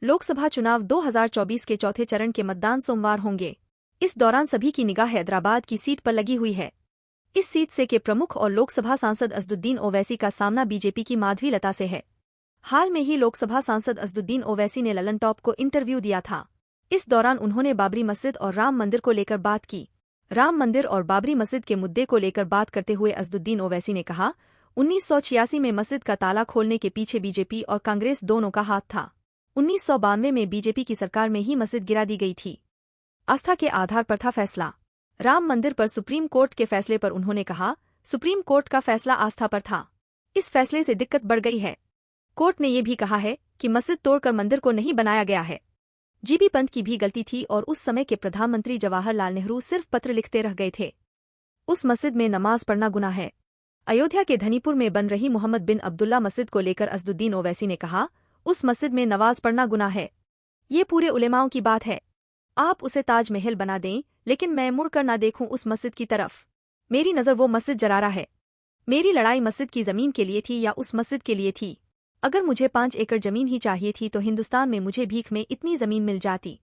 लोकसभा चुनाव 2024 के चौथे चरण के मतदान सोमवार होंगे। इस दौरान सभी की निगाह हैदराबाद की सीट पर लगी हुई है। इस सीट से के प्रमुख और लोकसभा सांसद असदुद्दीन ओवैसी का सामना बीजेपी की माधवी लता से है। हाल में ही लोकसभा सांसद असदुद्दीन ओवैसी ने ललन टॉप को इंटरव्यू दिया था। इस दौरान उन्होंने बाबरी मस्जिद और राम मंदिर को लेकर बात की। राम मंदिर और बाबरी मस्जिद के मुद्दे को लेकर बात करते हुए असदुद्दीन ओवैसी ने कहा, 1986 में मस्जिद का ताला खोलने के पीछे बीजेपी और कांग्रेस दोनों का हाथ था। 1992 में बीजेपी की सरकार में ही मस्जिद गिरा दी गई थी। आस्था के आधार पर था फैसला। राम मंदिर पर सुप्रीम कोर्ट के फैसले पर उन्होंने कहा, सुप्रीम कोर्ट का फैसला आस्था पर था। इस फैसले से दिक्कत बढ़ गई है। कोर्ट ने ये भी कहा है कि मस्जिद तोड़कर मंदिर को नहीं बनाया गया है। जीबी पंत की भी गलती थी और उस समय के प्रधानमंत्री जवाहरलाल नेहरू सिर्फ पत्र लिखते रह गए थे। उस मस्जिद में नमाज पढ़ना गुनाह है। अयोध्या के धनीपुर में बन रही मोहम्मद बिन अब्दुल्ला मस्जिद को लेकर असदुद्दीन ओवैसी ने कहा, उस मस्जिद में नमाज पढ़ना गुनाह है। ये पूरे उलेमाओं की बात है। आप उसे ताजमहल बना दें, लेकिन मैं मुड़कर ना देखूं उस मस्जिद की तरफ। मेरी नज़र वो मस्जिद जरारा है। मेरी लड़ाई मस्जिद की ज़मीन के लिए थी या उस मस्जिद के लिए थी। अगर मुझे 5 एकड़ ज़मीन ही चाहिए थी तो हिंदुस्तान में मुझे भीख में इतनी ज़मीन मिल जाती।